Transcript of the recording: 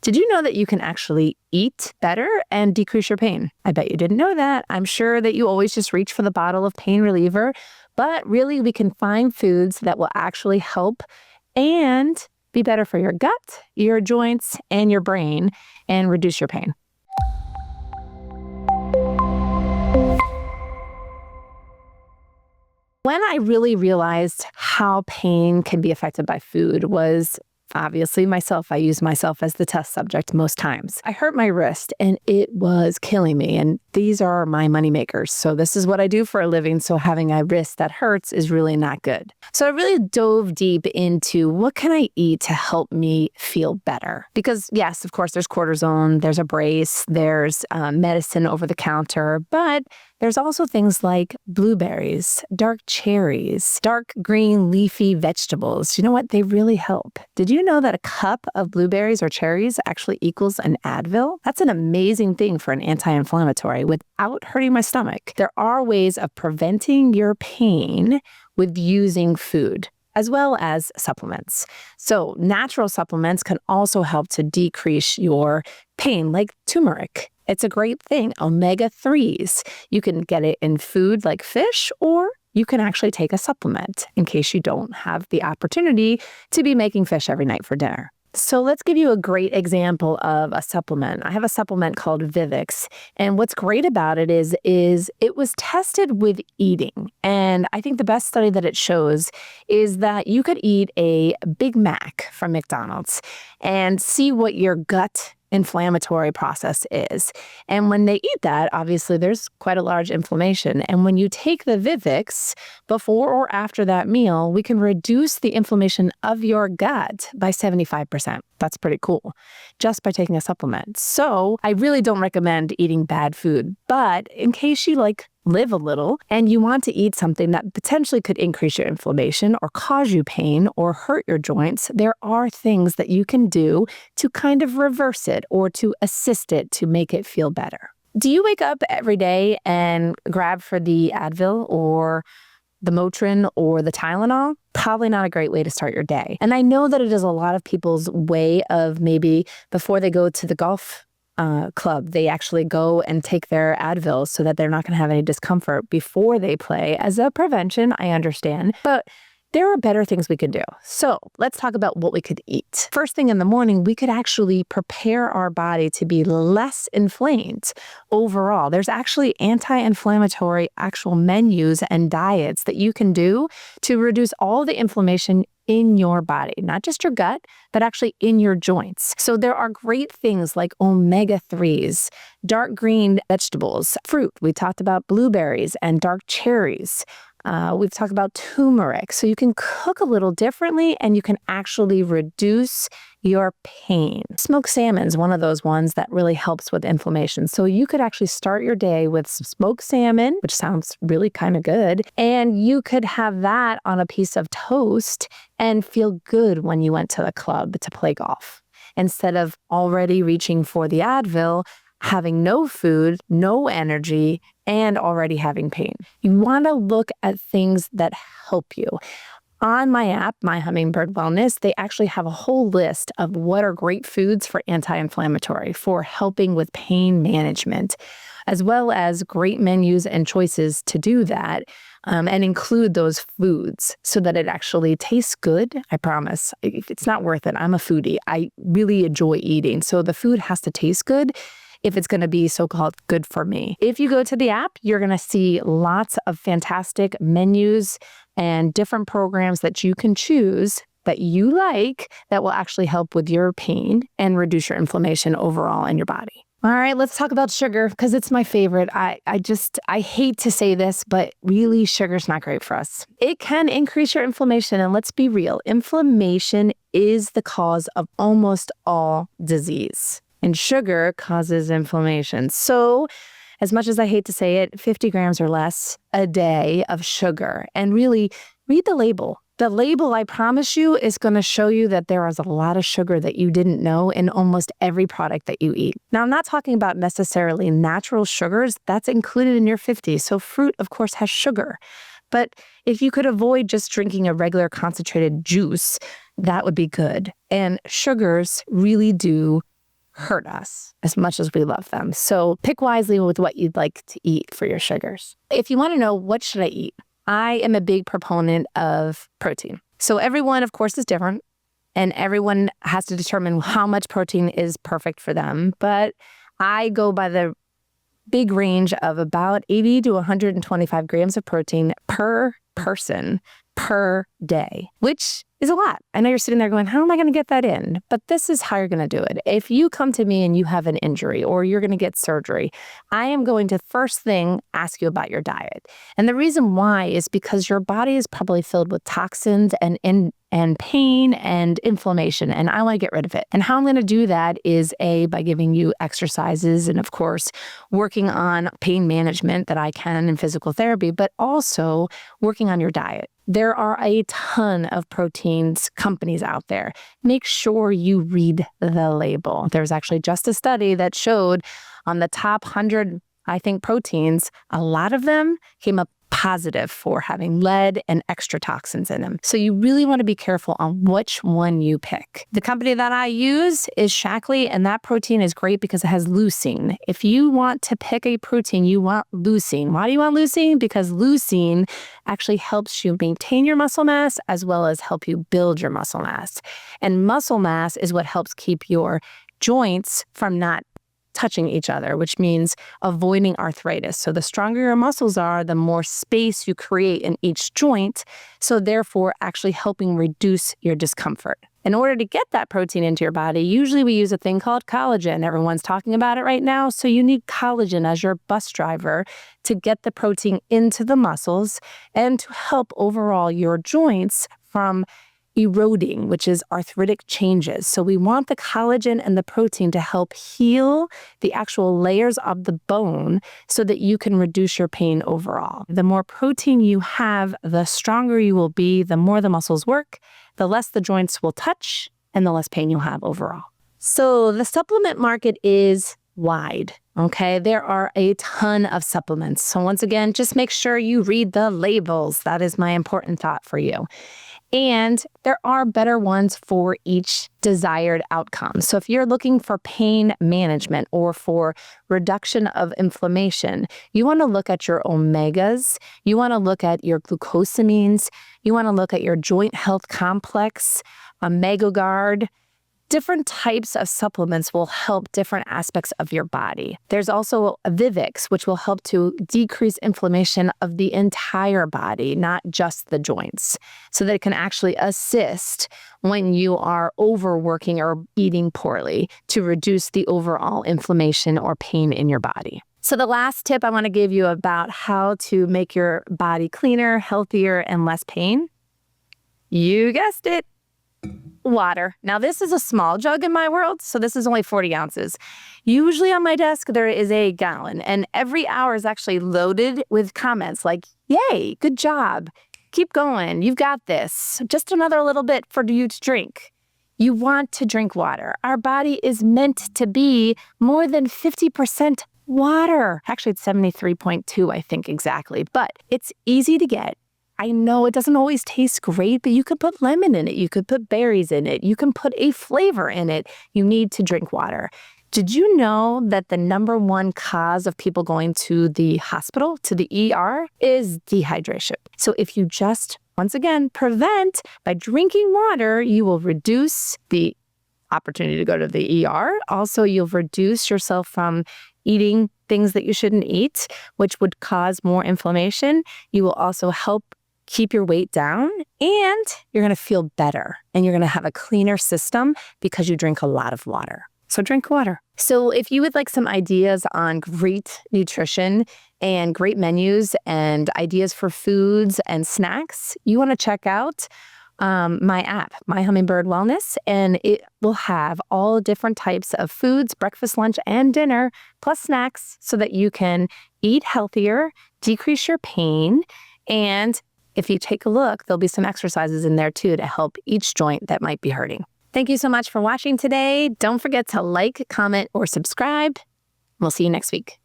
Did you know that you can actually eat better and decrease your pain? I bet you didn't know that. I'm sure that you always just reach for the bottle of pain reliever, but really we can find foods that will actually help and be better for your gut, your joints, and your brain and reduce your pain. When I really realized how pain can be affected by food was obviously myself. I use myself as the test subject most times. I hurt my wrist and it was killing me. And these are my money makers. So this is what I do for a living. So having a wrist that hurts is really not good. So I really dove deep into what can I eat to help me feel better? Because yes, of course, there's cortisone, there's a brace, there's medicine over the counter, but there's also things like blueberries, dark cherries, dark green leafy vegetables. You know what? They really help. Did you know that a cup of blueberries or cherries actually equals an Advil? That's an amazing thing for an anti-inflammatory without hurting my stomach. There are ways of preventing your pain with using food, as well as supplements. So natural supplements can also help to decrease your pain, like turmeric. It's a great thing. Omega-3s. You can get it in food like fish, or you can actually take a supplement in case you don't have the opportunity to be making fish every night for dinner. So let's give you a great example of a supplement. I have a supplement called Vivix, and what's great about it is it was tested with eating. And I think the best study that it shows is that you could eat a Big Mac from McDonald's and see what your gut inflammatory process is. And when they eat that, obviously there's quite a large inflammation. And when you take the Vivix before or after that meal, we can reduce the inflammation of your gut by 75%. That's pretty cool, just by taking a supplement. So I really don't recommend eating bad food, but in case you live a little and you want to eat something that potentially could increase your inflammation or cause you pain or hurt your joints, there are things that you can do to kind of reverse it or to assist it to make it feel better. Do you wake up every day and grab for the Advil or the Motrin or the Tylenol? Probably not a great way to start your day. And I know that it is a lot of people's way of maybe before they go to the golf club, they actually go and take their Advil so that they're not going to have any discomfort before they play. As a prevention, I understand, but there are better things we could do. So let's talk about what we could eat. First thing in the morning, we could actually prepare our body to be less inflamed overall. There's actually anti-inflammatory actual menus and diets that you can do to reduce all the inflammation in your body, not just your gut, but actually in your joints. So there are great things like omega-3s, dark green vegetables, fruit. We talked about blueberries and dark cherries. We've talked about turmeric. So you can cook a little differently and you can actually reduce your pain. Smoked salmon is one of those ones that really helps with inflammation. So you could actually start your day with some smoked salmon, which sounds really kind of good. And you could have that on a piece of toast and feel good when you went to the club to play golf. Instead of already reaching for the Advil, having no food, no energy, and already having pain. You want to look at things that help you. On my app, My Hummingbird Wellness, they actually have a whole list of what are great foods for anti-inflammatory, for helping with pain management, as well as great menus and choices to do that, and include those foods so that it actually tastes good. I promise. If it's not worth it, I'm a foodie. I really enjoy eating. So the food has to taste good if it's going to be so-called good for me. If you go to the app, you're going to see lots of fantastic menus and different programs that you can choose that you like that will actually help with your pain and reduce your inflammation overall in your body. All right, let's talk about sugar because it's my favorite. I hate to say this, but really sugar's not great for us. It can increase your inflammation, and let's be real, inflammation is the cause of almost all disease. And sugar causes inflammation. So as much as I hate to say it, 50 grams or less a day of sugar. And really, read the label. The label, I promise you, is going to show you that there is a lot of sugar that you didn't know in almost every product that you eat. Now, I'm not talking about necessarily natural sugars. That's included in your 50. So fruit, of course, has sugar. But if you could avoid just drinking a regular concentrated juice, that would be good. And sugars really do hurt us as much as we love them. So pick wisely with what you'd like to eat for your sugars. If you want to know what should I eat, I am a big proponent of protein. So everyone, of course, is different, and everyone has to determine how much protein is perfect for them. But I go by the big range of about 80 to 125 grams of protein per person per day, which is a lot. I know you're sitting there going, how am I going to get that in? But this is how you're going to do it. If you come to me and you have an injury or you're going to get surgery, I am going to first thing ask you about your diet. And the reason why is because your body is probably filled with toxins and pain and inflammation, and I want to get rid of it. And how I'm going to do that is by giving you exercises and, of course, working on pain management that I can in physical therapy, but also working on your diet. There are a ton of proteins companies out there. Make sure you read the label. There's actually just a study that showed on the top 100, I think, proteins, a lot of them came up positive for having lead and extra toxins in them. So you really want to be careful on which one you pick. The company that I use is Shaklee, and that protein is great because it has leucine. If you want to pick a protein, you want leucine. Why do you want leucine? Because leucine actually helps you maintain your muscle mass as well as help you build your muscle mass. And muscle mass is what helps keep your joints from not touching each other, which means avoiding arthritis. So the stronger your muscles are, the more space you create in each joint, so therefore actually helping reduce your discomfort. In order to get that protein into your body, usually we use a thing called collagen. Everyone's talking about it right now. So you need collagen as your bus driver to get the protein into the muscles and to help overall your joints from eroding, which is arthritic changes. So we want the collagen and the protein to help heal the actual layers of the bone so that you can reduce your pain overall. The more protein you have, the stronger you will be, the more the muscles work, the less the joints will touch, and the less pain you'll have overall. So the supplement market is wide. Okay, there are a ton of supplements. So once again, just make sure you read the labels. That is my important thought for you. And there are better ones for each desired outcome. So if you're looking for pain management or for reduction of inflammation, you want to look at your omegas, you want to look at your glucosamines, you want to look at your joint health complex, OmegaGuard. Different types of supplements will help different aspects of your body. There's also Vivix, which will help to decrease inflammation of the entire body, not just the joints, so that it can actually assist when you are overworking or eating poorly to reduce the overall inflammation or pain in your body. So the last tip I want to give you about how to make your body cleaner, healthier, and less pain, you guessed it, water. Now, this is a small jug in my world, so this is only 40 ounces. Usually on my desk, there is a gallon, and every hour is actually loaded with comments like, yay, good job. Keep going. You've got this. Just another little bit for you to drink. You want to drink water. Our body is meant to be more than 50% water. Actually, it's 73.2, I think exactly, but it's easy to get. I know it doesn't always taste great, but you could put lemon in it. You could put berries in it. You can put a flavor in it. You need to drink water. Did you know that the number one cause of people going to the hospital, to the ER, is dehydration? So if you just, once again, prevent by drinking water, you will reduce the opportunity to go to the ER. Also, you'll reduce yourself from eating things that you shouldn't eat, which would cause more inflammation. You will also help keep your weight down, and you're going to feel better, and you're going to have a cleaner system because you drink a lot of water. So drink water. So if you would like some ideas on great nutrition and great menus and ideas for foods and snacks, you want to check out my app, My Hummingbird Wellness, and it will have all different types of foods, breakfast, lunch, and dinner, plus snacks, so that you can eat healthier, decrease your pain, and if you take a look, there'll be some exercises in there too to help each joint that might be hurting. Thank you so much for watching today. Don't forget to like, comment, or subscribe. We'll see you next week.